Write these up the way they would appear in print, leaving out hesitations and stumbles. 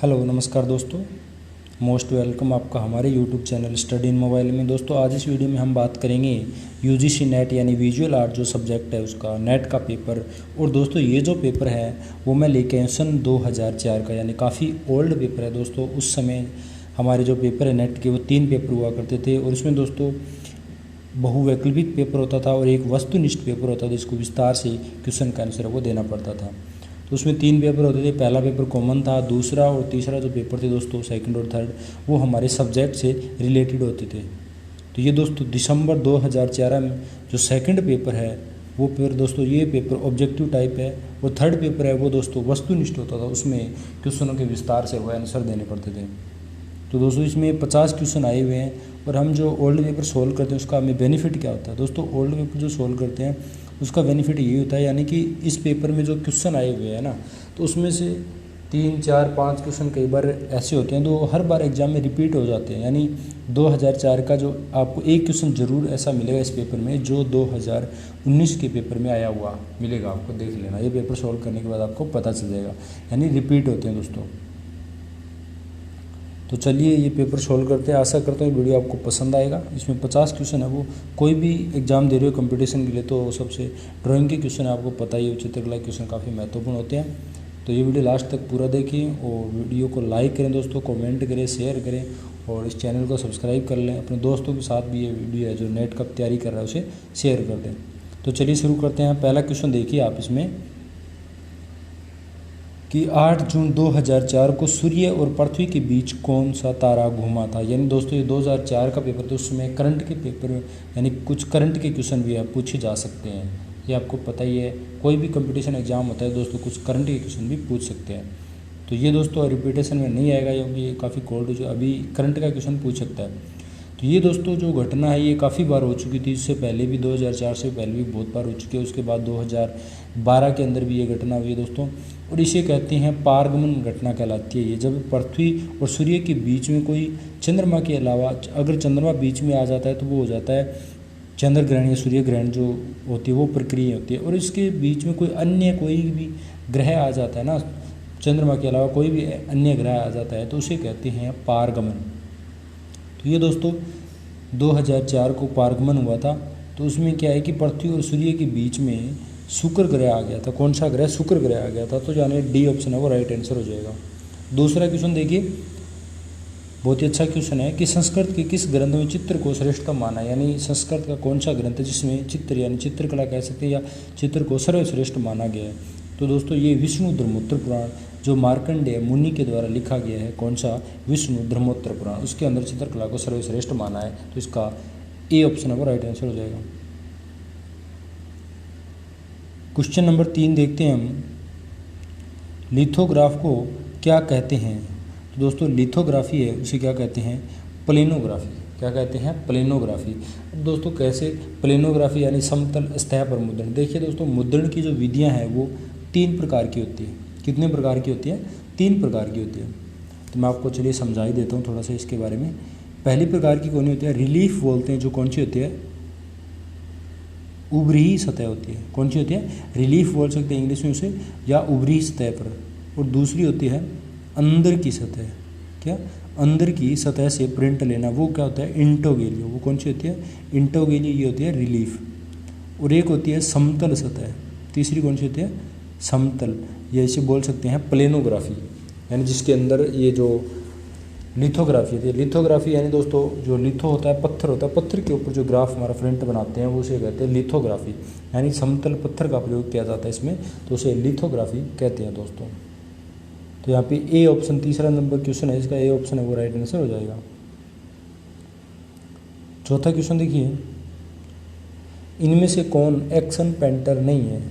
Hello नमस्कार दोस्तों, most welcome आपका हमारे YouTube channel study in mobile में। दोस्तों आज इस वीडियो में हम बात करेंगे यूजीसी नेट यानी विजुअल आर्ट जो सब्जेक्ट है उसका नेट का पेपर। और दोस्तों ये जो पेपर है वो मैं लेके आया सन 2004 का, यानी काफ़ी ओल्ड पेपर है दोस्तों। उस समय हमारे जो पेपर है नेट के वो 3 पेपर हुआ करते थे और इसमें दोस्तों बहुवैकल्पिक पेपर होता था और एक वस्तुनिष्ठ पेपर होता था जिसको विस्तार से क्वेश्चन का आंसर वो देना पड़ता था। तो उसमें 3 पेपर होते थे। पहला पेपर कॉमन था, दूसरा और तीसरा जो पेपर थे दोस्तों सेकंड और थर्ड वो हमारे सब्जेक्ट से रिलेटेड होते थे। तो ये दोस्तों दिसंबर 2004 में जो सेकंड पेपर है वो पेपर दोस्तों ये पेपर ऑब्जेक्टिव टाइप है और थर्ड पेपर है वो दोस्तों वस्तुनिष्ठ होता था। उसमें क्वेश्चनों के विस्तार से वो आंसर देने पड़ते थे। तो दोस्तों इसमें 50 क्वेश्चन आए हुए हैं और हम जो ओल्ड पेपर सोल्व करते हैं उसका हमें बेनिफिट क्या होता है दोस्तों। ओल्ड पेपर जो सोल्व करते हैं उसका बेनिफिट ये होता है, यानी कि इस पेपर में जो क्वेश्चन आए हुए हैं ना तो उसमें से 3, 4, 5 क्वेश्चन कई बार ऐसे होते हैं जो हर बार एग्जाम में रिपीट हो जाते हैं। यानी 2004 का जो आपको एक क्वेश्चन ज़रूर ऐसा मिलेगा इस पेपर में जो 2019 के पेपर में आया हुआ मिलेगा, आपको देख लेना। ये पेपर सोल्व करने के बाद आपको पता चल जाएगा, यानी रिपीट होते हैं दोस्तों। तो चलिए ये पेपर सोल्व करते हैं। आशा करता हूँ वीडियो आपको पसंद आएगा। इसमें 50 क्वेश्चन है, वो कोई भी एग्जाम दे रहे हो कंपटीशन के लिए तो सबसे ड्राइंग के क्वेश्चन आपको पता ही है, चित्रकला के क्वेश्चन काफ़ी महत्वपूर्ण होते हैं। तो ये वीडियो लास्ट तक पूरा देखिए और वीडियो को लाइक करें दोस्तों, कमेंट करें, शेयर करें और इस चैनल को सब्सक्राइब कर लें। अपने दोस्तों के साथ भी ये वीडियो है जो नेट का तैयारी कर रहा है उसे शेयर कर दें। तो चलिए शुरू करते हैं। पहला क्वेश्चन देखिए आप इसमें कि 8 जून 2004 को सूर्य और पृथ्वी के बीच कौन सा तारा घूमा था। यानी दोस्तों ये 2004 का पेपर तो उसमें करंट के पेपर यानी कुछ करंट के क्वेश्चन भी आप पूछे जा सकते हैं। ये आपको पता ही है, कोई भी कंपटीशन एग्जाम होता है दोस्तों कुछ करंट के क्वेश्चन भी पूछ सकते हैं। तो ये दोस्तों रिपीटेशन में नहीं आएगा क्योंकि ये काफ़ी कोल्ड जो अभी करंट का क्वेश्चन पूछ सकता है। तो ये दोस्तों जो घटना है ये काफ़ी बार हो चुकी थी, इससे पहले भी 2004 से पहले भी बहुत बार हो चुकी है। उसके बाद 2012 के अंदर भी ये घटना हुई है दोस्तों और इसे कहते हैं पारगमन घटना कहलाती है। ये जब पृथ्वी और सूर्य के बीच में कोई चंद्रमा के अलावा अगर चंद्रमा बीच में आ जाता है तो वो हो जाता है चंद्र ग्रहण या सूर्य ग्रहण जो होती है वो प्रक्रिया होती है। और इसके बीच में कोई भी ग्रह आ जाता है ना, चंद्रमा के अलावा कोई भी अन्य ग्रह आ जाता है तो उसे कहते हैं पारगमन। तो ये दोस्तों 2004 को पारगमन हुआ था। तो उसमें क्या है कि पृथ्वी और सूर्य के बीच में शुक्र ग्रह आ गया था। कौन सा ग्रह? शुक्र ग्रह आ गया था। तो यानी डी ऑप्शन है वो राइट आंसर हो जाएगा। दूसरा क्वेश्चन देखिए, बहुत ही अच्छा क्वेश्चन है कि संस्कृत के किस ग्रंथ में चित्र को श्रेष्ठतम माना। यानी संस्कृत का कौन सा ग्रंथ है जिसमें चित्र यानी चित्रकला कह सकते हैं या चित्र को सर्वश्रेष्ठ माना गया है। तो दोस्तों ये विष्णु धर्मोत्तर पुराण जो मार्कंडेय मुनि के द्वारा लिखा गया है। कौन सा? विष्णु धर्मोत्तर पुराण, उसके अंदर चित्रकला को सर्वश्रेष्ठ माना है। तो इसका ए ऑप्शन है वो राइट आंसर हो जाएगा। क्वेश्चन नंबर 3 देखते हैं हम, लिथोग्राफ को क्या कहते हैं। तो दोस्तों लिथोग्राफी है उसे क्या कहते हैं? प्लेनोग्राफी। क्या कहते हैं? प्लेनोग्राफी। अब दोस्तों कैसे? प्लेनोग्राफी यानी समतल सतह पर मुद्रण। देखिए दोस्तों मुद्रण की जो विधियां हैं वो 3 प्रकार की होती है। कितने प्रकार की होती है? 3 प्रकार की होती है। तो मैं आपको चलिए समझा ही देता हूँ थोड़ा सा इसके बारे में। पहली प्रकार की कौन होती है? रिलीफ बोलते हैं, जो कौन सी होती है? उभरी सतह होती है। कौन सी होती है? रिलीफ बोल सकते हैं इंग्लिश में उसे, या उभरी सतह पर। और दूसरी होती है अंदर की सतह। क्या? अंदर की सतह से प्रिंट लेना, वो क्या होता है? इंटोगेलियो। वो कौन सी होती है? इंटोगेलियो ये होती है रिलीफ। और एक होती है समतल सतह। तीसरी कौन सी होती है? समतल। ये इसे बोल सकते हैं प्लेनोग्राफी, यानी जिसके अंदर ये जो लिथोग्राफी होती है। लिथोग्राफी यानी दोस्तों जो लिथो होता है पत्थर होता है, पत्थर के ऊपर जो ग्राफ हमारा फ्रंट बनाते हैं वो उसे कहते हैं लिथोग्राफी। यानी समतल पत्थर का प्रयोग किया जाता है इसमें, तो उसे लिथोग्राफी कहते हैं दोस्तों। तो यहाँ पे ए ऑप्शन तीसरा नंबर क्वेश्चन है, इसका ए ऑप्शन है वो राइट आंसर हो जाएगा। चौथा क्वेश्चन देखिए, इनमें से कौन एक्शन पेंटर नहीं है।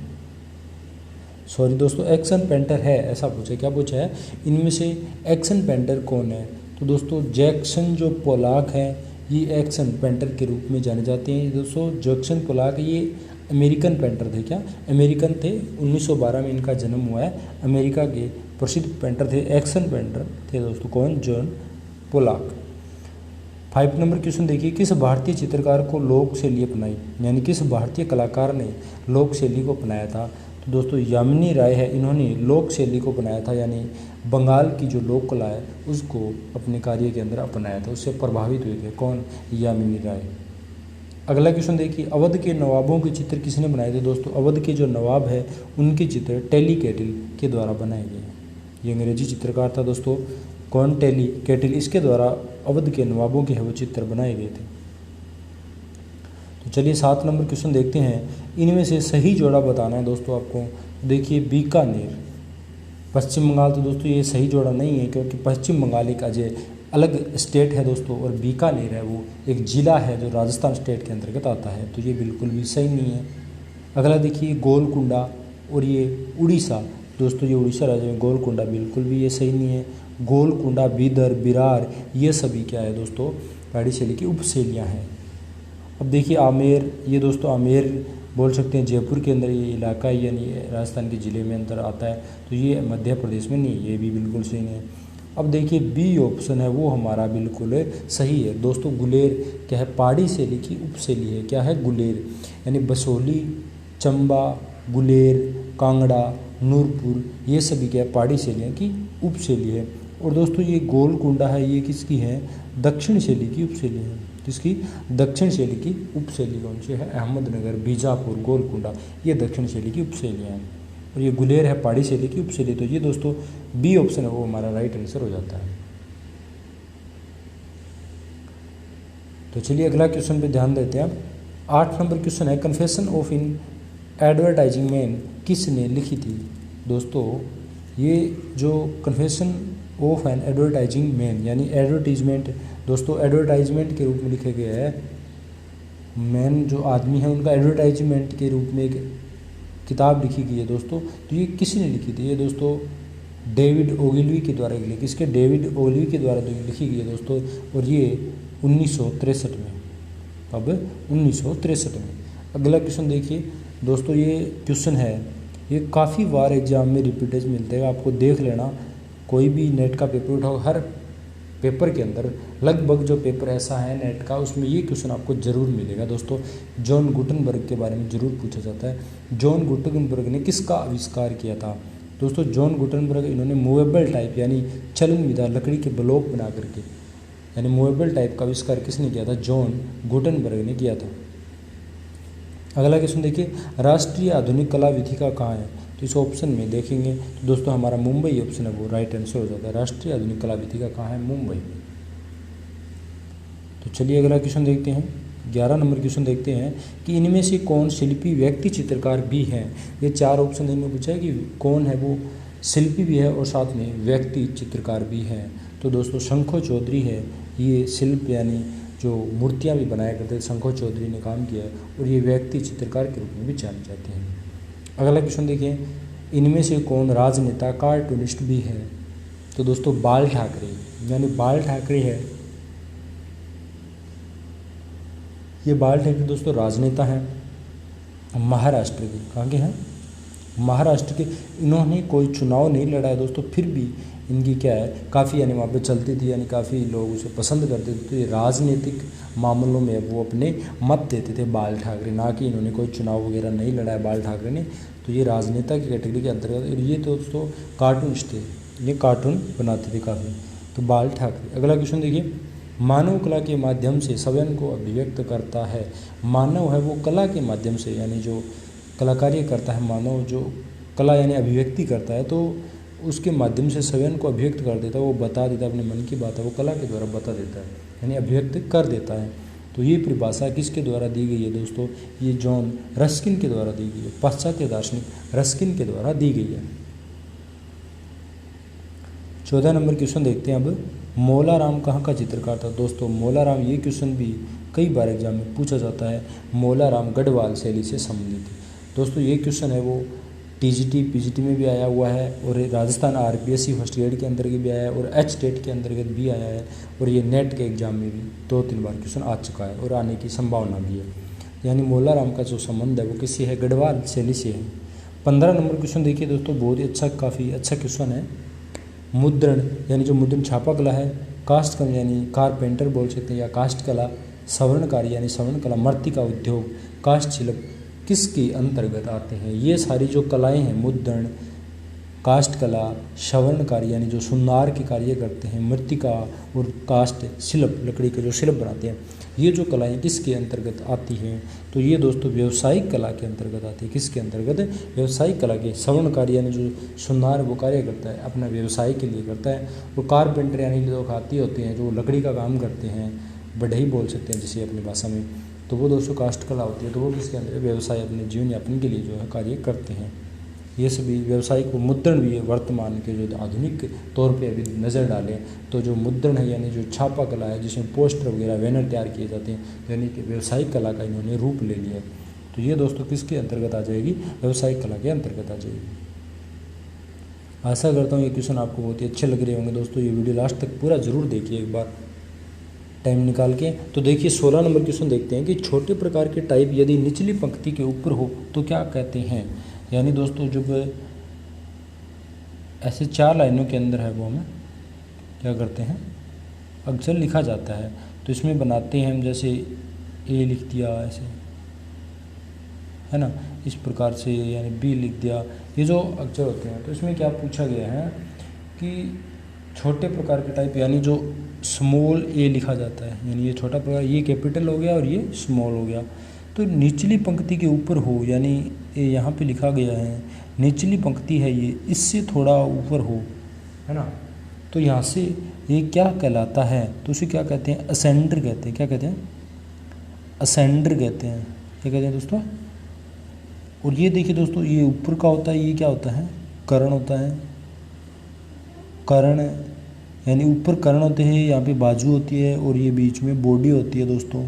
सॉरी दोस्तों, एक्शन पेंटर है ऐसा पूछा। क्या पूछा है? इनमें से एक्शन पेंटर कौन है। तो दोस्तों जैक्सन जो पोलाक है ये एक्शन पेंटर के रूप में जाने जाते हैं। दोस्तों जैक्सन पोलाक ये अमेरिकन पेंटर थे। क्या? अमेरिकन थे। 1912 में इनका जन्म हुआ है। अमेरिका के प्रसिद्ध पेंटर थे, एक्शन पेंटर थे दोस्तों। कौन? John Pollock. 5 नंबर क्वेश्चन देखिए, किस भारतीय चित्रकार को लोक शैली अपनाई। यानी किस भारतीय कलाकार ने लोक शैली को अपनाया था। तो दोस्तों यामिनी राय है, इन्होंने लोक शैली को बनाया था, यानी बंगाल की जो लोक कला है उसको अपने कार्य के अंदर अपनाया था, उससे प्रभावित हुए थे। कौन? यामिनी राय। अगला क्वेश्चन देखिए, अवध के नवाबों के चित्र किसने बनाए थे? दोस्तों अवध के जो नवाब है उनके चित्र टेली कैटिल के द्वारा बनाए गए हैं। ये अंग्रेजी चित्रकार था दोस्तों, कौन? टेली कैटिल, इसके द्वारा अवध के नवाबों के वो चित्र बनाए गए थे। तो चलिए 7 नंबर क्वेश्चन देखते हैं, इनमें से सही जोड़ा बताना है दोस्तों आपको। देखिए बीकानेर पश्चिम बंगाल, तो दोस्तों ये सही जोड़ा नहीं है, क्योंकि पश्चिम बंगाल एक अलग स्टेट है दोस्तों, और बीकानेर है वो एक ज़िला है जो राजस्थान स्टेट के अंतर्गत आता है, तो ये बिल्कुल भी सही नहीं है। अगला देखिए गोलकुंडा, और ये उड़ीसा, दोस्तों ये उड़ीसा राज्य में गोलकुंडा, बिल्कुल भी ये सही नहीं है। गोलकुंडा, बीदर, बिरार, ये सभी क्या है दोस्तों? पहाड़ी शैली की उपशैलियाँ हैं। अब देखिए आमेर, ये दोस्तों आमेर बोल सकते हैं जयपुर के अंदर ये इलाका है, यानी राजस्थान के ज़िले में अंदर आता है, तो ये मध्य प्रदेश में नहीं, ये भी बिल्कुल सही नहीं है। अब देखिए बी ऑप्शन है वो हमारा बिल्कुल सही है दोस्तों। गुलेर क्या है? पहाड़ी शैली की उपशैली है। क्या है? गुलेर, यानी बसोली, चंबा, गुलेर, कांगड़ा, नूरपुर, ये सभी क्या है? पहाड़ी शैलियों की उपशैली है। और दोस्तों ये गोलकुंडा है, ये किसकी है? दक्षिण शैली की उपशैली है। जिसकी दक्षिण शैली की उपशैली कौन सी है? अहमदनगर, बीजापुर, गोलकुंडा, ये दक्षिण शैली की उपशैलियाँ हैं। और ये गुलेर है पहाड़ी शैली की उपशैली, तो ये दोस्तों बी ऑप्शन है वो हमारा राइट आंसर हो जाता है। तो चलिए अगला क्वेश्चन पे ध्यान देते हैं। 8 नंबर क्वेश्चन है, confession of in advertising man किसने लिखी थी? दोस्तों ये जो confession of N advertising man, यानी एडवर्टीजमेंट, दोस्तों एडवर्टाइजमेंट के रूप में लिखे गए है। मैन जो आदमी है उनका एडवर्टाइजमेंट के रूप में एक किताब लिखी गई है दोस्तों, तो ये किसने लिखी थी? ये दोस्तों डेविड ओगिलवी के द्वारा लिखी, किसके? डेविड ओगिलवी के द्वारा लिखी गई है दोस्तों, और ये 1963 में, अब 1963 में। अगला क्वेश्चन देखिए दोस्तों, ये क्वेश्चन है, ये काफ़ी बार एग्जाम में रिपीटेज मिलते हैं, आपको देख लेना। कोई भी नेट का पेपर उठाओ, हर पेपर के अंदर लगभग जो पेपर ऐसा है नेट का, उसमें ये क्वेश्चन आपको जरूर मिलेगा दोस्तों। जॉन गुटनबर्ग के बारे में जरूर पूछा जाता है। जॉन गुटनबर्ग ने किसका आविष्कार किया था? दोस्तों जॉन गुटनबर्ग, इन्होंने मूवेबल टाइप यानी चलन विधा लकड़ी के ब्लॉक बना करके, यानी मूवेबल टाइप का आविष्कार किसने किया था? जॉन गुटनबर्ग ने किया था। अगला क्वेश्चन देखिए, राष्ट्रीय आधुनिक कला विधिका कहाँ है? तो इस ऑप्शन में देखेंगे तो दोस्तों हमारा मुंबई ऑप्शन है वो राइट आंसर हो जाता है। राष्ट्रीय आधुनिक कला विधिका कहाँ है? मुंबई में। तो चलिए अगला क्वेश्चन देखते हैं। 11 नंबर क्वेश्चन देखते हैं कि इनमें से कौन शिल्पी व्यक्ति चित्रकार भी हैं? ये 4 ऑप्शन इनमें पूछा है कि कौन है वो शिल्पी भी है और साथ में व्यक्ति चित्रकार भी हैं। तो दोस्तों शंखो चौधरी है, ये शिल्प यानी जो मूर्तियाँ भी बनाया करते थे, शंखो चौधरी ने काम किया है, और ये व्यक्ति चित्रकार के रूप में भी जाने जाते हैं। अगला क्वेश्चन देखिए, इनमें से कौन राजनेता कार्टूनिस्ट भी है? तो दोस्तों बाल ठाकरे, यानी बाल ठाकरे है, ये बाल ठाकरे दोस्तों राजनेता हैं महाराष्ट्र के। कहाँ के हैं? महाराष्ट्र के। इन्होंने कोई चुनाव नहीं लड़ा है दोस्तों, फिर भी इनकी क्या है काफ़ी यानी वहाँ पे चलती थी, यानी काफ़ी लोग उसे पसंद करते थे। तो ये राजनीतिक मामलों में वो अपने मत देते थे बाल ठाकरे, ना कि इन्होंने कोई चुनाव वगैरह नहीं लड़ा है बाल ठाकरे ने। तो ये राजनेता की कैटेगरी के अंतर्गत। ये तो दोस्तों कार्टूनिस्ट थे, ये कार्टून बनाते थे काफ़ी, तो बाल ठाकरे। अगला क्वेश्चन देखिए, मानव कला के माध्यम से स्वयं को अभिव्यक्त करता है। मानव है वो कला के माध्यम से, यानी जो कलाकारी करता है मानव, जो कला यानी अभिव्यक्ति करता है, तो उसके माध्यम से स्वयं को अभिव्यक्त कर देता है, वो बता देता है, अपने मन की बात है वो कला के द्वारा बता देता है, यानी अभिव्यक्त कर देता है। तो ये परिभाषा किसके द्वारा दी गई है दोस्तों? ये जॉन रस्किन के द्वारा दी गई है, पाश्चात्य दार्शनिक रस्किन के द्वारा दी गई है। 14 नंबर क्वेश्चन देखते हैं अब, मौलाराम कहाँ का चित्रकार था? दोस्तों मौलाराम, ये क्वेश्चन भी कई बार एग्जाम में पूछा जाता है। मौलाराम गढ़वाल शैली से संबंधित है दोस्तों। ये क्वेश्चन है वो टीजीटी पीजीटी में भी आया हुआ है, और राजस्थान आरपीएससी फर्स्ट ग्रेड के अंतर्गत भी आया है, और एच टेट के अंतर्गत भी आया है, और ये नेट के एग्जाम में भी 2-3 बार क्वेश्चन आ चुका है और आने की संभावना भी है। यानी मौलाराम का जो संबंध है वो किससे है? गढ़वाल शैली से है। 15 नंबर क्वेश्चन देखिए दोस्तों, बहुत ही अच्छा, काफ़ी अच्छा क्वेश्चन है। मुद्रण यानी जो मुद्रण छापा कला है, कास्ट कला यानी कारपेंटर बोल सकते हैं, या कास्ट कला, सवर्णकारी यानी सवर्ण कला, मृत्तिका उद्योग, कास्ट शिल्प, किसके अंतर्गत आते हैं? ये सारी जो कलाएं हैं, मुद्रण, काष्ठ कला, श्रवण कार्य यानी जो सुनार के कार्य करते हैं, मृत्तिका और काष्ठ शिल्प, लकड़ी के जो शिल्प बनाते हैं, ये जो कलाएं किसके अंतर्गत आती हैं? तो ये दोस्तों व्यवसायिक कला के अंतर्गत आती है। किसके अंतर्गत? व्यवसायिक कला के। श्रवण कार्य यानी जो सुनार वो कार्य करता है अपना व्यवसाय के लिए करता है। और कारपेंटर यानी जो हाथी होते हैं जो लकड़ी का काम करते हैं, बढ़ई बोल सकते हैं जिसे अपनी भाषा में, तो वो दोस्तों काष्ठ कला होती है। तो वो किसके अंदर? व्यवसाय, अपने जीवन यापन के लिए जो है कार्य करते हैं। ये सभी व्यवसायिक। मुद्रण भी है, वर्तमान के जो आधुनिक तौर पे अभी नज़र डालें तो जो मुद्रण है यानी जो छापा कला है जिसमें पोस्टर वगैरह बैनर तैयार किए जाते हैं, यानी कि व्यवसायिक कला का इन्होंने रूप ले लिया है। तो ये दोस्तों किसके अंतर्गत आ जाएगी? व्यवसायिक कला के अंतर्गत आ जाएगी। आशा करता हूँ ये क्वेश्चन आपको बहुत ही अच्छे लग रहे होंगे दोस्तों। ये वीडियो लास्ट तक पूरा ज़रूर देखिए एक बार टाइम निकाल के। तो देखिए 16 नंबर क्वेश्चन देखते हैं कि छोटे प्रकार के टाइप यदि निचली पंक्ति के ऊपर हो तो क्या कहते हैं? यानी दोस्तों जब ऐसे 4 लाइनों के अंदर है वो हमें क्या करते हैं? अक्षर लिखा जाता है। तो इसमें बनाते हैं हम, जैसे ए लिख दिया ऐसे, है ना, इस प्रकार से, यानी बी लिख दिया, ये जो अक्षर होते हैं। तो इसमें क्या पूछा गया है कि छोटे प्रकार के टाइप यानी जो स्मॉल ए लिखा जाता है, यानी ये छोटा प्रकार, ये कैपिटल हो गया और ये स्मॉल हो गया। तो निचली पंक्ति के ऊपर हो, यानी ये यहाँ पे लिखा गया है निचली पंक्ति है ये, इससे थोड़ा ऊपर हो, है ना, तो यहाँ से ये क्या कहलाता है? तो उसे क्या कहते हैं? असेंडर कहते हैं। क्या कहते हैं? असेंडर कहते हैं। क्या कहते हैं दोस्तों? और ये देखिए दोस्तों, ये ऊपर का होता है, ये क्या होता है? कर्ण होता है। कर्ण यानी ऊपर कर्ण होते हैं, यहाँ पे बाजू होती है और ये बीच में बॉडी होती है दोस्तों,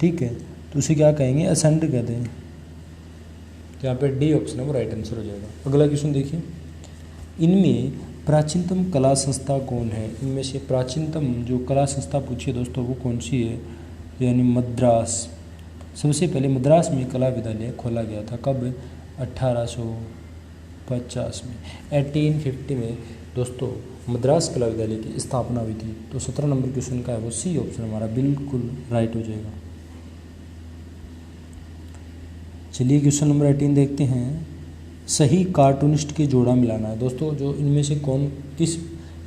ठीक है। तो उसे क्या कहेंगे? असेंडर कहते हैं। तो यहाँ पे डी ऑप्शन है वो राइट आंसर हो जाएगा। अगला क्वेश्चन देखिए, इनमें प्राचीनतम कला संस्था कौन है? इनमें से प्राचीनतम जो कला संस्था पूछिए दोस्तों वो कौन सी है? यानी मद्रास। सबसे पहले मद्रास में कला विद्यालय खोला गया था। कब? 1850 में, 1850 में दोस्तों मद्रास कला विद्यालय की स्थापना हुई थी। तो 17 नंबर क्वेश्चन का है वो सी ऑप्शन हमारा बिल्कुल राइट हो जाएगा। चलिए क्वेश्चन नंबर 18 देखते हैं। सही कार्टूनिस्ट के जोड़ा मिलाना है। दोस्तों जो इनमें से कौन किस,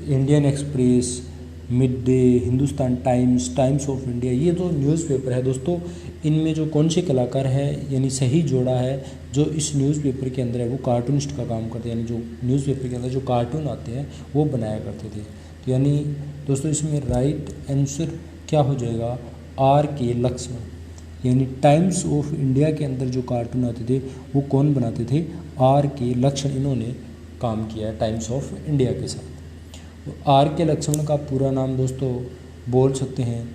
Indian express, mid day, Hindustan times, times of India, ये जो न्यूज़पेपर है दोस्तों, इनमें जो कौन से कलाकार है यानी सही जोड़ा है जो इस न्यूज़पेपर के अंदर है वो कार्टूनिस्ट का काम करते हैं, यानी जो न्यूज़पेपर के अंदर जो कार्टून आते हैं वो बनाया करते थे। तो यानी दोस्तों इसमें राइट आंसर क्या हो जाएगा? आर के लक्ष्मण। यानी टाइम्स ऑफ इंडिया के अंदर जो कार्टून आते थे वो कौन बनाते थे? आर के लक्ष्मण, इन्होंने काम किया है टाइम्स ऑफ इंडिया के साथ। आर के लक्ष्मण का पूरा नाम दोस्तों बोल सकते हैं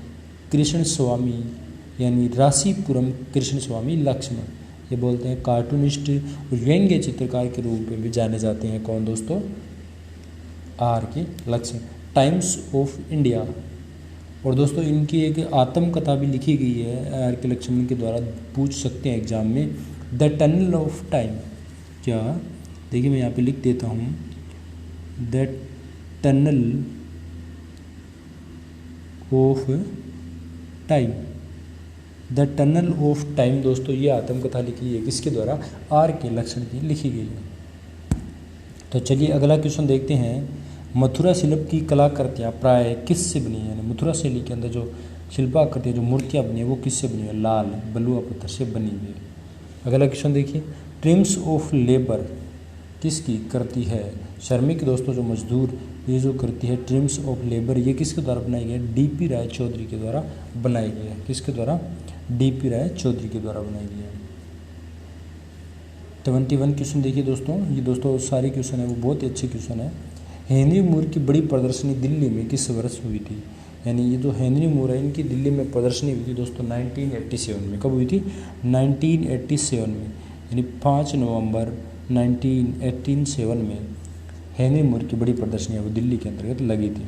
कृष्ण स्वामी, यानी राशीपुरम कृष्ण स्वामी लक्ष्मण, ये बोलते हैं। कार्टूनिस्ट और व्यंग्य चित्रकार के रूप में भी जाने जाते हैं कौन दोस्तों? आर के लक्ष्मण, टाइम्स ऑफ इंडिया। और दोस्तों इनकी एक आत्मकथा भी लिखी गई है आर के लक्ष्मण के द्वारा, पूछ सकते हैं एग्जाम में, द टनल ऑफ टाइम। क्या? देखिए मैं यहाँ पे लिख देता हूँ, the tunnel of time. The tunnel of time दोस्तों ये आत्मकथा लिखी है किसके द्वारा? आर के लक्ष्मण की लिखी गई है। तो चलिए अगला क्वेश्चन देखते हैं। मथुरा शिल्प की कलाकृतियाँ प्राय किससे बनी है? यानी मथुरा शैली के अंदर जो शिल्पाकृतियाँ जो मूर्तियाँ बनी है वो किससे बनी है? लाल बलुआ पत्थर से बनी हुई है। अगला क्वेश्चन देखिए, ट्रिम्स ऑफ लेबर किसकी कृति है? श्रमिक दोस्तों जो मजदूर ये जो करती है ट्रिम्स ऑफ लेबर, ये किसके द्वारा बनाई गई है? डीपी राय चौधरी के द्वारा बनाई गई है। किसके द्वारा? डीपी राय चौधरी के द्वारा बनाई गई है। 21 क्वेश्चन देखिए दोस्तों, ये दोस्तों सारे क्वेश्चन है वो बहुत ही अच्छे क्वेश्चन है। हेनरी मूर की बड़ी प्रदर्शनी दिल्ली में किस वर्ष हुई थी? यानी ये जो हेनरी मूर है इनकी दिल्ली में प्रदर्शनी हुई थी दोस्तों 1987 में। कब हुई थी? 1987 में, यानी 5 नवंबर 1987 में हेनरी मूर की बड़ी प्रदर्शनी है वो दिल्ली के अंतर्गत लगी थी।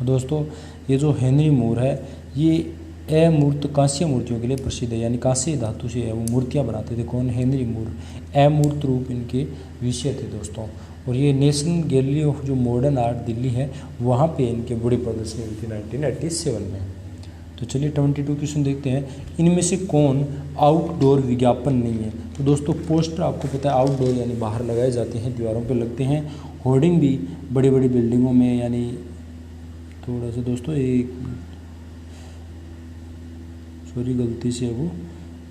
दोस्तों ये जो हेनरी मूर है ये अमूर्त कांस्य मूर्तियों के लिए प्रसिद्ध है, यानी कांस्य धातु से वो मूर्तियाँ बनाते थे। कौन? हेनरी मूर। अमूर्त रूप इनके विषय थे दोस्तों। और ये नेशनल गैलरी ऑफ जो मॉडर्न आर्ट दिल्ली है वहाँ पे इनके बड़ी प्रदर्शनी हुई थी 1987 में। तो तो चलिए 22 क्वेश्चन देखते हैं। इनमें से कौन आउटडोर विज्ञापन नहीं है? तो दोस्तों पोस्टर आपको पता है आउटडोर यानी बाहर लगाए जाते हैं, दीवारों पे लगते हैं। होर्डिंग भी बड़ी बड़ी बिल्डिंगों में, यानी थोड़ा सा दोस्तों एक सॉरी गलती से वो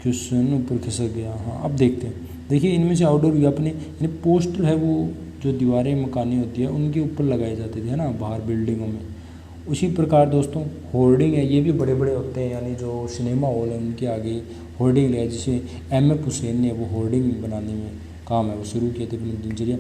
क्वेश्चन ऊपर खिसक गया। हाँ अब देखते हैं। देखिए इनमें से आउटडोर विज्ञापन यानी पोस्टर है वो जो दीवारें मकानी होती है उनके ऊपर लगाए जाते थे, है ना, बाहर बिल्डिंगों में। उसी प्रकार दोस्तों होर्डिंग है, ये भी बड़े बड़े होते हैं, यानी जो सिनेमा हॉल है उनके आगे होर्डिंग लिया, जिसे एम.एफ. हुसैन ने वो होर्डिंग बनाने में काम है वो शुरू किए थे अपनी दिनचर्या।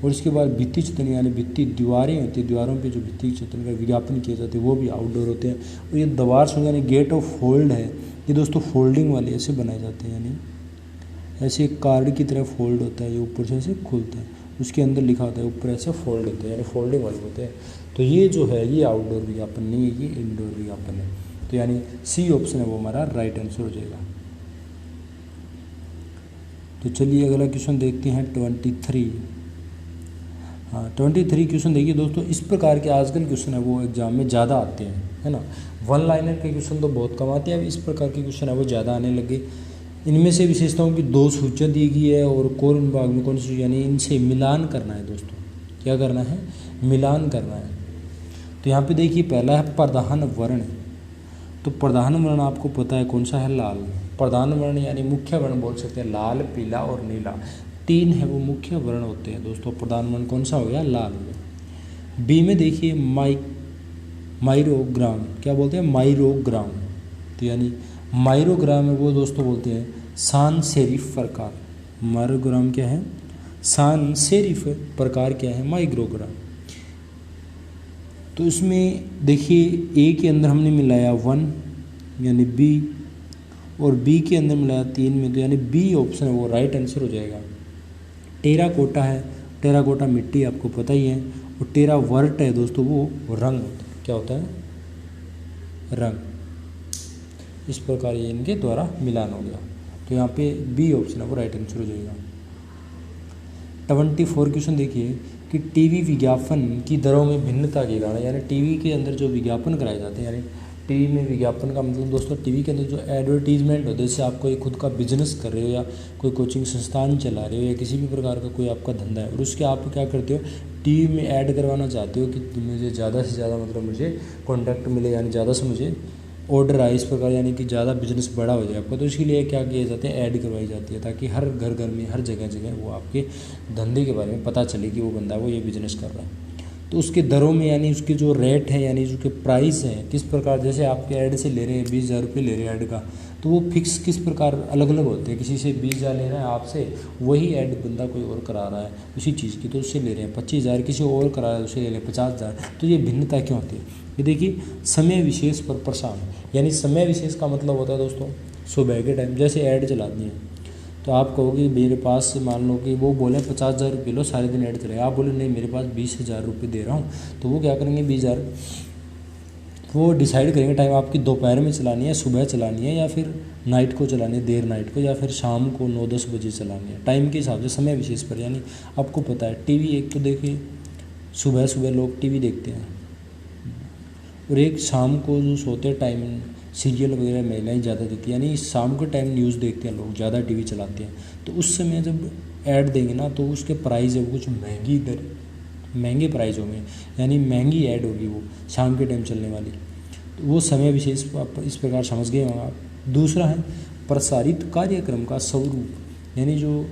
और इसके बाद भित्ति चित्रण यानी भित्ति दीवारें होती है, दीवारों पे जो भित्ति चित्रण का विज्ञापन किए जाते हैं वो भी आउटडोर होते हैं। और ये दीवार से यानी गेट ऑफ फोल्ड है, ये दोस्तों फोल्डिंग वाले ऐसे बनाए जाते हैं, यानी ऐसे कार्ड की तरह फोल्ड होता है, ये ऊपर से ऐसे खुलता है, उसके अंदर लिखा होता है, ऊपर ऐसे फोल्ड होते हैं, यानी फोल्डिंग वाले होते हैं। तो ये जो है ये आउटडोर विज्ञापन नहीं है, ये इंडोर विज्ञापन है। तो यानी सी ऑप्शन है वो हमारा राइट आंसर हो जाएगा। तो चलिए अगला क्वेश्चन देखते हैं 23। हाँ 23 क्वेश्चन देखिए दोस्तों, इस प्रकार के आजकल क्वेश्चन है वो एग्जाम में ज़्यादा आते हैं, है ना। वन लाइनर के क्वेश्चन तो बहुत कम आते हैं, अब इस प्रकार के क्वेश्चन है वो ज़्यादा आने लगे। इनमें से विशेषताओं की 2 सूचियाँ दी गई है और कोर विभाग में कौन सी, यानी इनसे मिलान करना है दोस्तों। क्या करना है? मिलान करना है। तो यहाँ पे देखिए पहला है प्रधान वर्ण। तो प्रधान वर्ण आपको पता है कौन सा है? लाल। प्रधान वर्ण यानी मुख्य वर्ण बोल सकते हैं, लाल, पीला और नीला, 3 है वो मुख्य वर्ण होते हैं दोस्तों। प्रधान वर्ण कौन सा हो गया? लाल हो गया। बी में देखिए माइरोग्राम, क्या बोलते हैं? माइरोग्राम। तो यानी माइरोग्राम है वो दोस्तों बोलते हैं sans सेरिफ प्रकार। माइरोग्राम क्या है? sans सेरिफ प्रकार क्या है? माइक्रोग्राम। तो इसमें देखिए ए के अंदर हमने मिलाया 1 यानी बी, और बी के अंदर मिलाया 3 में, तो यानी बी ऑप्शन है वो राइट आंसर हो जाएगा। टेराकोटा है, टेराकोटा मिट्टी आपको पता ही है, और टेरा वर्ट है दोस्तों वो रंग होता है। क्या होता है? रंग। इस प्रकार ये इनके द्वारा मिलान हो गया। तो यहाँ पे बी ऑप्शन है वो राइट आंसर हो जाएगा। 24 क्वेश्चन देखिए कि टीवी विज्ञापन की दरों में भिन्नता के कारण, यानी टीवी के अंदर जो विज्ञापन कराए जाते हैं, यानी टीवी में विज्ञापन का मतलब दोस्तों टीवी के अंदर जो एडवर्टीजमेंट होता है, जैसे आप कोई खुद का बिजनेस कर रहे हो या कोई कोचिंग संस्थान चला रहे हो या किसी भी प्रकार का कोई आपका धंधा है, और उसके आप क्या करते हो, टीवी में ऐड करवाना चाहते हो कि मुझे ज़्यादा से ज़्यादा मतलब मुझे कॉन्टैक्ट मिले, यानी ज़्यादा से मुझे ऑर्डर आए, इस प्रकार यानी कि ज़्यादा बिजनेस बड़ा हो जाए आपका। तो इसके लिए क्या किए जाते हैं? ऐड करवाई जाती है, ताकि हर घर घर में, हर जगह जगह वो आपके धंधे के बारे में पता चले कि वो बंदा वो ये बिज़नेस कर रहा है। तो उसके दरों में यानी उसके जो रेट है, यानी उसके प्राइस हैं किस प्रकार, जैसे आपके ऐड से ले रहे हैं 20,000 रुपये ले रहे हैं ऐड का, तो वो फिक्स किस प्रकार अलग अलग होते हैं। किसी से 20,000 ले रहा है आपसे, वही ऐड बंदा कोई और करा रहा है उसी चीज़ की, तो उससे ले रहे हैं 25,000, किसी और करा रहा है उससे ले रहे हैं 50,000। तो ये भिन्नता क्यों होती है? ये देखिए समय विशेष पर प्रसारण, यानी समय विशेष का मतलब होता है दोस्तों सुबह के टाइम जैसे ऐड चलाती हैं, तो आप कहोगे मेरे पास मान लो कि वो बोले 50,000 रुपये लो, सारे दिन ऐड चलाए, आप बोले नहीं मेरे पास 20,000 रुपये दे रहा हूँ, तो वो क्या करेंगे 20,000 वो डिसाइड करेंगे टाइम आपकी दोपहर में चलानी है, सुबह चलानी है, या फिर नाइट को चलानी है, देर नाइट को, या फिर शाम को 9-10 बजे चलानी है। टाइम के हिसाब से समय विशेष पर, यानी आपको पता है टीवी एक तो देखिए सुबह सुबह लोग टीवी देखते हैं, और एक शाम को जो सोते टाइम सीरियल वगैरह महिलाएं ज़्यादा देखती हैं, यानी शाम के टाइम न्यूज़ देखते हैं लोग, ज़्यादा टीवी चलाते हैं। तो उस समय जब ऐड देंगे ना, तो उसके प्राइस है वो कुछ महंगे प्राइस होंगे, यानी महंगी ऐड होगी वो शाम के टाइम चलने वाली। तो वो समय विशेष आप इस प्रकार समझ गए होंगे आप। दूसरा है प्रसारित कार्यक्रम का स्वरूप, यानी जो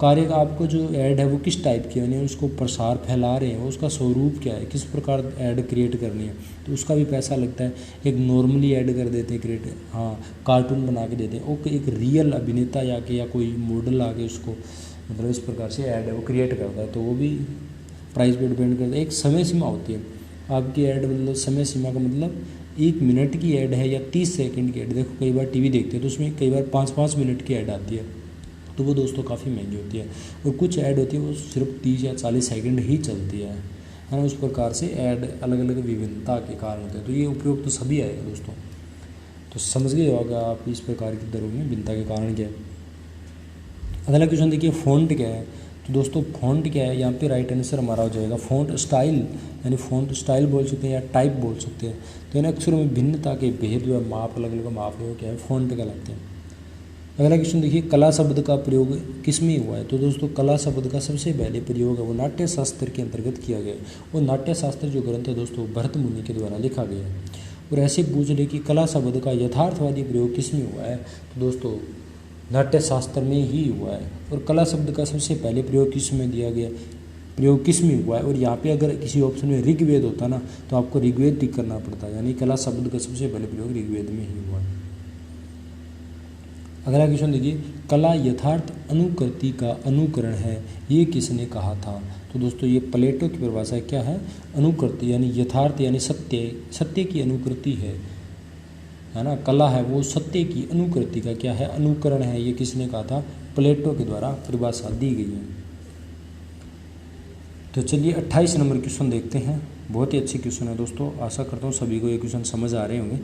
कार्य का आपको जो ऐड है वो किस टाइप की, यानी उसको प्रसार फैला रहे हैं, उसका स्वरूप क्या है, किस प्रकार ऐड क्रिएट करनी है, तो उसका भी पैसा लगता है। एक नॉर्मली ऐड कर देते हैं क्रिएट, हाँ कार्टून बना के देते हैं, और एक रियल अभिनेता जाके या कोई मॉडल आके उसको मतलब इस प्रकार से ऐड है वो क्रिएट करता है, तो वो भी प्राइस पे डिपेंड करता है। एक समय सीमा होती है आपकी ऐड, मतलब समय सीमा का मतलब 1 मिनट की ऐड है या 30 सेकंड की ऐड। देखो कई बार टीवी देखते हैं तो उसमें कई बार 5-5 मिनट की ऐड आती है, तो वो दोस्तों काफ़ी महंगी होती है। और कुछ ऐड होती है वो सिर्फ 30 या 40 सेकंड ही चलती है ना। उस प्रकार से ऐड अलग अलग विभिन्नता के कारण होते हैं। तो ये उपयोग तो सभी आएगा दोस्तों, तो समझ गए होगा आप इस प्रकार की दरों में भिन्नता के कारण क्या है। अगला क्वेश्चन देखिए फ़ॉन्ट क्या है। तो दोस्तों फ़ॉन्ट क्या है, यहाँ पे राइट आंसर हमारा हो जाएगा फ़ॉन्ट स्टाइल, यानी फ़ॉन्ट स्टाइल बोल सकते हैं या टाइप बोल सकते हैं। तो इन अक्षरों में भिन्नता के भेद व माप, अलग अलग माप है वो क्या है, फॉन्ट कहलाते हैं। अगला क्वेश्चन देखिए, कला शब्द का प्रयोग किसमें हुआ है? तो दोस्तों कला शब्द का सबसे पहले प्रयोग है वो नाट्य शास्त्र के अंतर्गत किया गया। और नाट्य शास्त्र जो ग्रंथ है दोस्तों भरत मुनि के द्वारा लिखा गया है। और ऐसे पूछ ले कि कला शब्द का यथार्थवादी प्रयोग किसमें हुआ है? तो दोस्तों नाट्य शास्त्र में ही हुआ है। और कला शब्द का सबसे पहले प्रयोग किसमें दिया गया, प्रयोग किस में हुआ है? और यहाँ पे अगर किसी ऑप्शन में ऋग्वेद होता ना तो आपको ऋग्वेद टिक करना पड़ता है, यानी कला शब्द का सबसे पहले प्रयोग ऋग्वेद में ही हुआ है। अगला क्वेश्चन देखिए, कला यथार्थ अनुकृति का अनुकरण है, ये किसने कहा था? तो दोस्तों ये प्लेटो की परिभाषा क्या है? अनुकृति यानी यथार्थ यानी सत्य, सत्य की अनुकृति है ना। कला है वो सत्य की अनुकृति का क्या है, अनुकरण है। ये किसने कहा था? प्लेटो के द्वारा परिभाषा दी गई है। तो चलिए 28 नंबर क्वेश्चन देखते हैं। बहुत ही अच्छी क्वेश्चन है दोस्तों, आशा करता हूँ सभी को ये क्वेश्चन समझ आ रहे होंगे।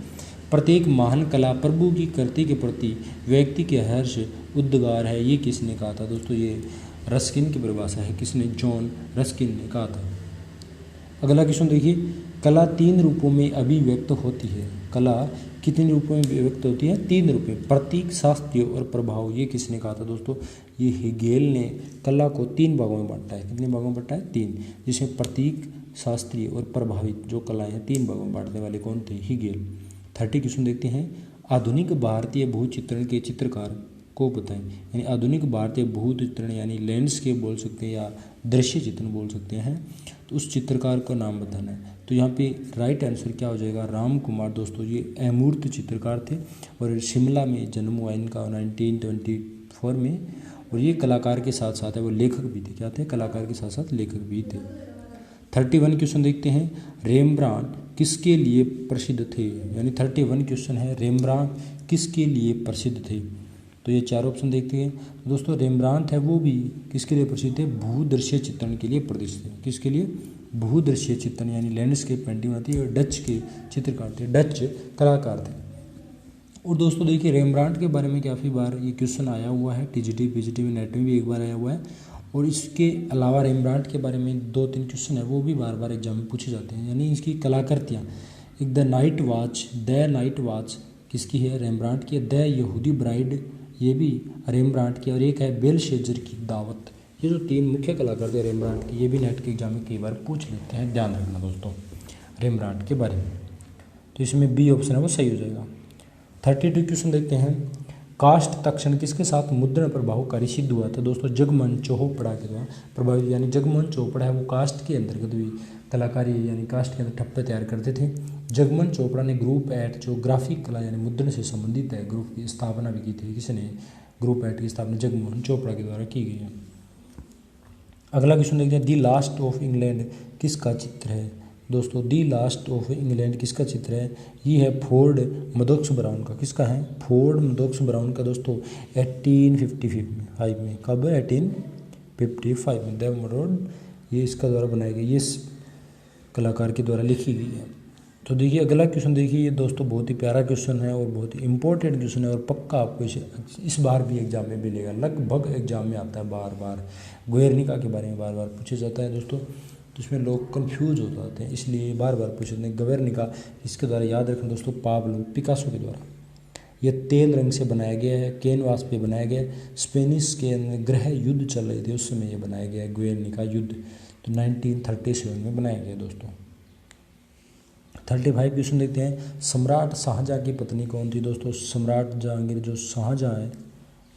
प्रत्येक महान कला प्रभु की कृति के प्रति व्यक्ति के हर्ष उद्गार है, ये किसने कहा था? दोस्तों ये रस्किन की परिभाषा है। किसने? जॉन रस्किन ने कहा था। अगला क्वेश्चन देखिए, कला 3 रूपों में अभिव्यक्त होती है। कला कितने रूपों में व्यक्त होती है? 3 रूप में, प्रतीक, शास्त्रीय और प्रभाव। ये किसने कहा था दोस्तों? ये हेगेल ने कला को 3 भागों में बांटा है। कितने भागों में बांटा है? 3, जिसमें प्रतीक, शास्त्रीय और प्रभावित जो कलाएं हैं 3 भागों में बांटने वाले कौन थे? हेगेल। 30 क्वेश्चन देखते हैं, आधुनिक भारतीय भूचित्रण के चित्रकार को बताएं। यानी आधुनिक भारतीय भूचित्रण यानी लैंडस्केप बोल सकते हैं या दृश्य चित्रण बोल सकते हैं, तो उस चित्रकार का नाम बताना है। तो यहाँ पे राइट आंसर क्या हो जाएगा? राम कुमार। दोस्तों ये अमूर्त चित्रकार थे और शिमला में जन्म हुआ इनका 1924 में। और ये कलाकार के साथ साथ है वो लेखक भी थे। क्या थे? कलाकार के साथ साथ लेखक भी थे। 31 क्वेश्चन देखते हैं, रेम्ब्रांड किसके लिए प्रसिद्ध थे? यानी 31 क्वेश्चन है, रेम्ब्रांड किसके लिए प्रसिद्ध थे? तो ये 4 ऑप्शन देखते हैं। दोस्तों रेम्ब्रांड है वो भी किसके लिए प्रसिद्ध थे? भूदृश्य चित्रण के लिए प्रसिद्ध थे। किसके लिए? भूदृश्य चित्रण यानी लैंडस्केप पेंटिंग आती है। और डच के चित्रकार थे, डच कलाकार थे। और दोस्तों देखिए रेम्ब्रांड के बारे में काफ़ी बार ये क्वेश्चन आया हुआ है, टीजीटी पीजीटी में, नेट में भी एक बार आया हुआ है। और इसके अलावा रेम्ब्रांड के बारे में 2-3 क्वेश्चन है वो भी बार बार एग्जाम में पूछे जाते हैं। यानी इसकी कलाकृतियाँ, एक द नाइट वॉच किसकी है? रेम्ब्रांड की। द यहूदी ब्राइड ये भी रेम्ब्रांड की। और एक है बेलशेजर की दावत। ये जो 3 मुख्य कलाकार थे रेम्ब्रांड की, ये भी नेट के एग्जाम में कई बार पूछ लेते हैं, ध्यान रखना दोस्तों रेम्ब्रांड के बारे में। तो इसमें बी ऑप्शन है वो सही हो जाएगा। 32 क्वेश्चन देखते हैं, कास्ट तक्षण किसके साथ मुद्रण प्रभावकारी सिद्ध हुआ था? दोस्तों जगमोहन चोपड़ा के द्वारा प्रभावित। यानी जगमोहन चोपड़ा है वो कास्ट के अंतर्गत भी कलाकारी यानी कास्ट के अंदर ठप्पे तैयार करते थे। जगमोहन चोपड़ा ने ग्रुप एट जो ग्राफिक कला यानी मुद्रण से संबंधित है ग्रुप की स्थापना भी की थी। किसने? ग्रुप एट की स्थापना जगमोहन चोपड़ा के द्वारा की गई है। अगला क्वेश्चन देखते हैं, दी लास्ट ऑफ इंग्लैंड किसका चित्र है? दोस्तों दी लास्ट ऑफ इंग्लैंड किसका चित्र है? ये है फोर्ड मडॉक्स ब्राउन का। किसका है? फोर्ड मडॉक्स ब्राउन का दोस्तों 1855 में। कब? 1855 में देव मरोड ये इसका द्वारा बनाई गई, ये कलाकार के द्वारा लिखी गई है। तो देखिए अगला क्वेश्चन देखिए, ये दोस्तों बहुत ही प्यारा क्वेश्चन है और बहुत ही इंपॉर्टेंट क्वेश्चन है और पक्का आपको इस बार भी एग्जाम में मिलेगा, लगभग एग्जाम में आता है बार बार। गुएर्निका के बारे में बार बार पूछा जाता है दोस्तों, तो इसमें लोग कंफ्यूज हो जाते हैं, इसलिए बार बार पूछते हैं। गुएर्निका इसके द्वारा याद रखना दोस्तों, पाब्लो पिकासो के द्वारा यह तेल रंग से बनाया गया है, कैनवास पे बनाया गया है। स्पेनिश के गृह युद्ध चल रहे थे उस समय ये बनाया गया है गुएर्निका युद्ध, तो 1937 में बनाया गया दोस्तों। 35 क्वेश्चन देखते हैं, सम्राट शाहजहाँ की पत्नी कौन थी? दोस्तों सम्राट जहांगीर जो शाहजहाँ है,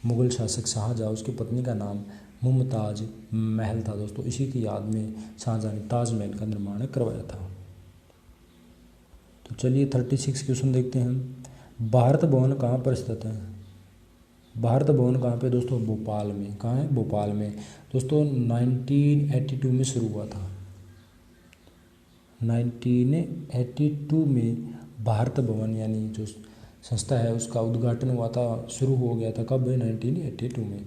मुगल शासक शाहजहाँ, उसकी पत्नी का नाम मुमताज महल था दोस्तों। इसी की याद में शाहजहाँ ने ताजमहल का निर्माण करवाया था। तो चलिए 36 क्वेश्चन देखते हैं, भारत भवन कहाँ पर स्थित है? भारत भवन कहाँ पे? दोस्तों भोपाल में। कहाँ है? भोपाल में दोस्तों। 1982 में शुरू हुआ था। 1982 में भारत भवन यानी जो संस्था है उसका उद्घाटन हुआ था, शुरू हो गया था। कब? 1982 में।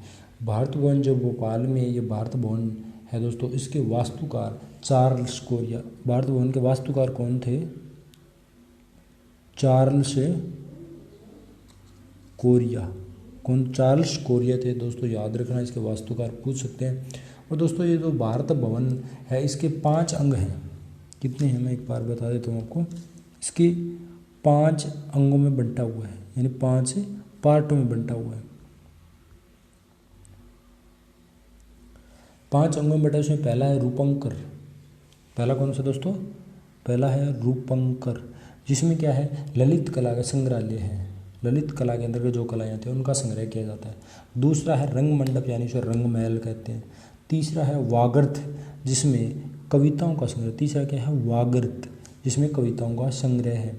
भारत भवन जो भोपाल में ये भारत भवन है दोस्तों, इसके वास्तुकार चार्ल्स कोरिया। भारत भवन के वास्तुकार कौन थे? Charles Korea. कौन? चार्ल्स कोरिया थे दोस्तों, याद रखना, इसके वास्तुकार पूछ सकते हैं। और दोस्तों ये जो भारत भवन है इसके 5 अंग हैं। कितने हैं मैं एक बार बता देता हूँ आपको। इसके 5 अंगों में बंटा हुआ है, यानी 5 पार्टों में बंटा हुआ है। 5 अंगों में बंटा, उसमें पहला है रूपंकर। पहला कौन सा दोस्तों? पहला है रूपंकर, जिसमें क्या है, ललित कला का संग्रहालय है। ललित कला के अंदर जो कलाएँ आती हैं उनका संग्रह किया जाता है। दूसरा है रंग मंडप, यानी उसे रंग महल कहते हैं। तीसरा है वागर्थ, जिसमें कविताओं का संग्रह। तीसरा क्या है? वागर्थ, जिसमें कविताओं का संग्रह है।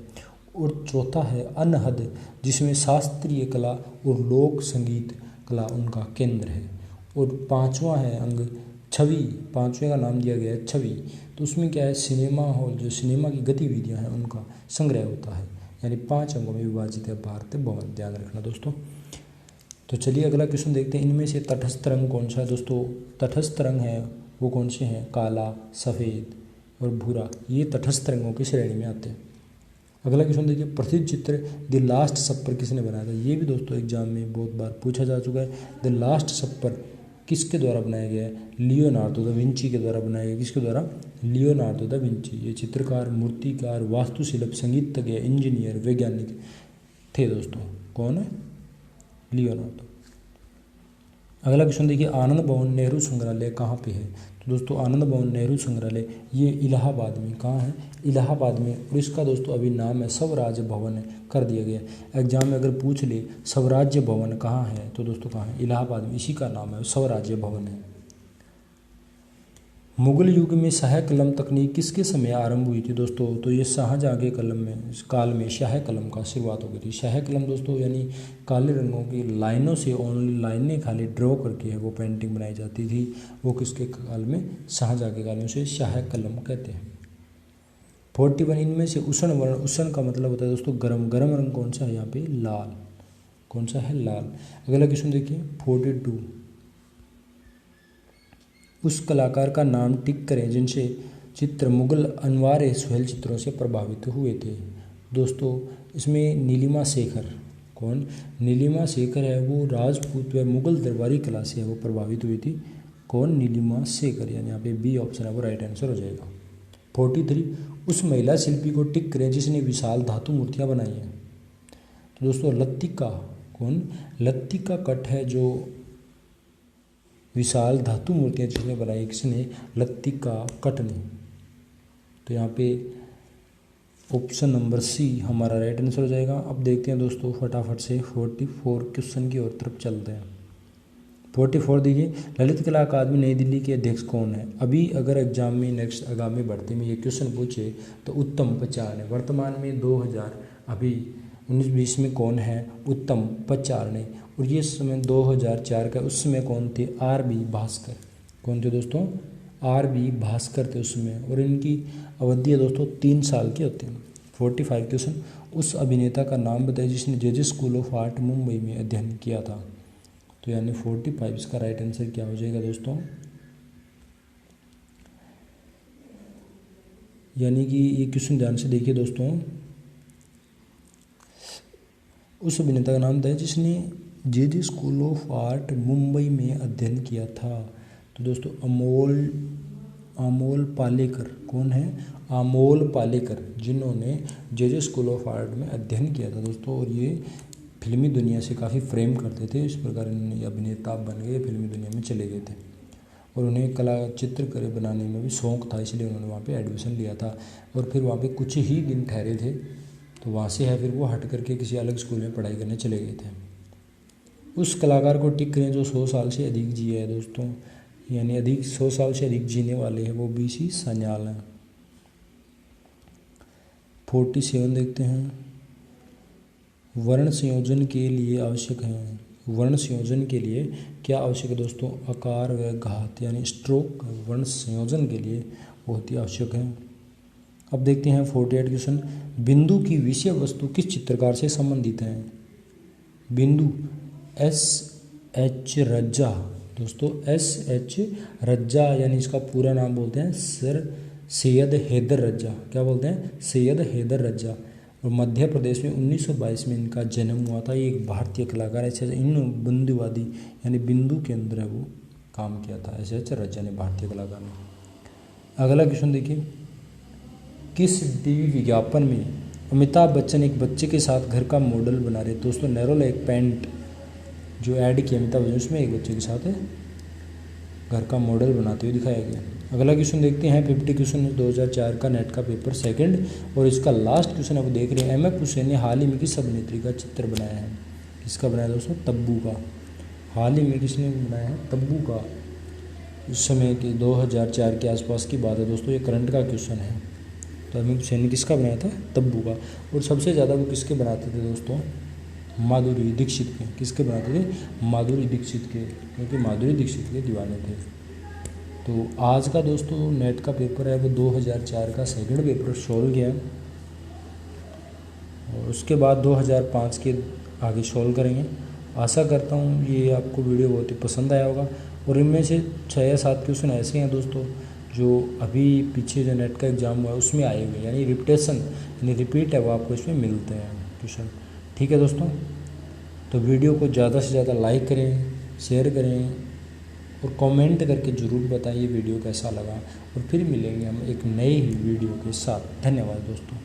और चौथा है अनहद, जिसमें शास्त्रीय कला और लोक संगीत कला उनका केंद्र है। और पांचवा है अंग छवि। पांचवें का नाम दिया गया है छवि। तो उसमें क्या है, सिनेमा हॉल, जो सिनेमा की गतिविधियां हैं उनका संग्रह होता है। यानी 5 अंगों में विभाजित है भारत भवन, ध्यान रखना दोस्तों। तो चलिए अगला क्वेश्चन देखते हैं। इनमें से तटस्थ रंग कौन सा है दोस्तों? तटस्थ रंग है वो कौन से हैं? काला, सफ़ेद और भूरा, ये तटस्थ रंगों की श्रेणी में आते हैं। अगला क्वेश्चन देखिए, प्रसिद्ध चित्र द लास्ट सपर किसने बनाया था? ये भी दोस्तों एग्जाम में बहुत बार पूछा जा चुका है। द लास्ट सपर किसके द्वारा बनाया गया है? लियोनार्दो दा विंची के द्वारा बनाया गया। किसके द्वारा? Leonardo da Vinci. ये चित्रकार, मूर्तिकार, वास्तुशिल्प, संगीतज्ञ, इंजीनियर, वैज्ञानिक थे दोस्तों। कौन है? लियोनार्दो। अगला क्वेश्चन देखिए, आनंद भवन नेहरू संग्रहालय कहाँ पे है? तो दोस्तों आनंद भवन नेहरू संग्रहालय ये इलाहाबाद में, कहाँ है? इलाहाबाद में। और इसका दोस्तों अभी नाम है स्वराज्य भवन कर दिया गया। एग्जाम में अगर पूछ ले स्वराज्य भवन कहाँ है, तो दोस्तों कहाँ है? इलाहाबाद में, इसी का नाम है स्वराज्य भवन है। मुगल युग में शाह कलम तकनीक किसके समय आरंभ हुई थी दोस्तों? तो ये शाहजहाँ के काल में शाह कलम का शुरुआत हो गई थी। शाह कलम दोस्तों यानी काले रंगों की लाइनों से, ओनली लाइनें खाली ड्रॉ करके वो पेंटिंग बनाई जाती थी। वो किसके काल में? शाहजहाँ के काल में। उसे शाह कलम कहते हैं। 41 इनमें से उष्ण वर्ण, उष्ण का मतलब होता है दोस्तों गर्म। गर्म रंग कौन सा है यहाँ पे? लाल। कौन सा है? लाल। अगला क्वेश्चन देखिए 42, उस कलाकार का नाम टिक करें जिनसे चित्र मुगल अनवार सुहेल चित्रों से प्रभावित हुए थे। दोस्तों इसमें नीलिमा शेखर। कौन? नीलिमा शेखर है वो राजपूत व मुगल दरबारी कला से है वो प्रभावित हुई थी। कौन? नीलिमा शेखर। यानी यहाँ पे बी ऑप्शन है वो राइट आंसर हो जाएगा। 43, उस महिला शिल्पी को टिक करें जिसने विशाल धातु मूर्तियाँ बनाई हैं। तो दोस्तों लत्तिका। कौन? लत्तिका कट है जो विशाल धातु मूर्तियाँ जिसने बनाई, किसने? लत्तिका कट ने। तो यहाँ पे ऑप्शन नंबर सी हमारा राइट आंसर हो जाएगा। अब देखते हैं दोस्तों फटाफट से 44 क्वेश्चन की ओर तरफ चलते हैं। 44 देखिए, ललित कला अकादमी नई दिल्ली के अध्यक्ष कौन है? अभी अगर एग्जाम में नेक्स्ट आगामी भर्ती में ये क्वेश्चन पूछे तो उत्तम पचारने। वर्तमान में 2000 अभी 19-20 में कौन है? उत्तम पचारने। और ये समय 2004 का, उस समय कौन थे? आर.बी. भास्कर। कौन थे दोस्तों? आर.बी. भास्कर थे उसमें। और इनकी अवधि है दोस्तों 3 साल की होती है। 45 क्वेश्चन, उस अभिनेता का नाम बताइए जिसने जे स्कूल ऑफ आर्ट मुंबई में अध्ययन किया था। तो यानी 45 इसका राइट आंसर क्या हो जाएगा दोस्तों? यानी कि ये क्वेश्चन ध्यान से देखिए दोस्तों, उस अभिनेता का नाम बताइए जिसने जे स्कूल ऑफ आर्ट मुंबई में अध्ययन किया था। तो दोस्तों अमोल पालेकर। कौन है? अमोल पालेकर, जिन्होंने जे स्कूल ऑफ आर्ट में अध्ययन किया था दोस्तों। और ये फिल्मी दुनिया से काफ़ी प्रेम करते थे, इस प्रकार इन्होंने अभिनेता बन गए, फिल्मी दुनिया में चले गए थे। और उन्हें कला चित्रकारी बनाने में भी शौक़ था, इसलिए उन्होंने वहाँ पे एडमिशन लिया था। और फिर वहाँ पे कुछ ही दिन ठहरे थे, तो वहाँ से है फिर वो हट करके किसी अलग स्कूल में पढ़ाई करने चले गए थे। उस कलाकार को टिक करें जो 100 साल से अधिक जिए है दोस्तों, यानी अधिक 100 साल से अधिक जीने वाले हैं, वो बीसी सान्याल हैं। 47 देखते हैं, वर्ण संयोजन के लिए आवश्यक है। वर्ण संयोजन के लिए क्या आवश्यक है दोस्तों? आकार व घात, यानी स्ट्रोक वर्ण संयोजन के लिए बहुत ही आवश्यक है। अब देखते हैं 48 क्वेश्चन, बिंदु की विषय वस्तु किस चित्रकार से संबंधित है? बिंदु S.H. रज्जा। दोस्तों S.H. रज्जा, यानी इसका पूरा नाम बोलते हैं सर सैयद हैदर रज्जा। क्या बोलते हैं? सैयद हैदर रज्जा। और मध्य प्रदेश में 1922 में इनका जन्म हुआ था। ये एक भारतीय कलाकार है। इन बिंदुवादी यानी बिंदु के अंदर है वो काम किया था S.H. रज्जा ने, भारतीय कलाकार ने। अगला क्वेश्चन देखिए, किस टीवी विज्ञापन में अमिताभ बच्चन एक बच्चे के साथ घर का मॉडल बना रहे। दोस्तों नेरोल एक पेंट जो ऐड किया अमिताभ बच्चन, उसमें एक बच्चे के साथ घर का मॉडल बनाते हुए दिखाया गया। अगला क्वेश्चन देखते हैं 50 क्वेश्चन 2004 का नेट का पेपर सेकंड, और इसका लास्ट क्वेश्चन आप देख रहे हैं। एम.एफ. हुसैन ने हाल ही में किस अभिनेत्री का चित्र बनाया है? किसका बनाया दोस्तों? तब्बू का। हाल ही में किसने बनाया है? तब्बू का। उस समय के 2004 के आसपास की बात है दोस्तों, ये करंट का क्वेश्चन है। तो एम.एफ. हुसैन ने किसका बनाया था? तब्बू का। और सबसे ज़्यादा वो किसके बनाते थे दोस्तों? माधुरी दीक्षित के। किसके बनाते थे? माधुरी दीक्षित के, क्योंकि माधुरी दीक्षित के दीवाने थे। तो आज का दोस्तों नेट का पेपर है वो 2004 का सेकंड पेपर सॉल्व किया, और उसके बाद 2005 के आगे सॉल्व करेंगे। आशा करता हूँ ये आपको वीडियो बहुत ही पसंद आया होगा, और इनमें से 6 या 7 क्वेश्चन ऐसे हैं दोस्तों जो अभी पीछे जो नेट का एग्ज़ाम हुआ है उसमें आए हुए हैं, यानी रिपीटेशन यानी रिपीट है वो आपको इसमें मिलते हैं क्वेश्चन। ठीक है दोस्तों, तो वीडियो को ज़्यादा से ज़्यादा लाइक करें, शेयर करें, और कमेंट करके ज़रूर बताइए वीडियो कैसा लगा। और फिर मिलेंगे हम एक नए ही वीडियो के साथ। धन्यवाद दोस्तों।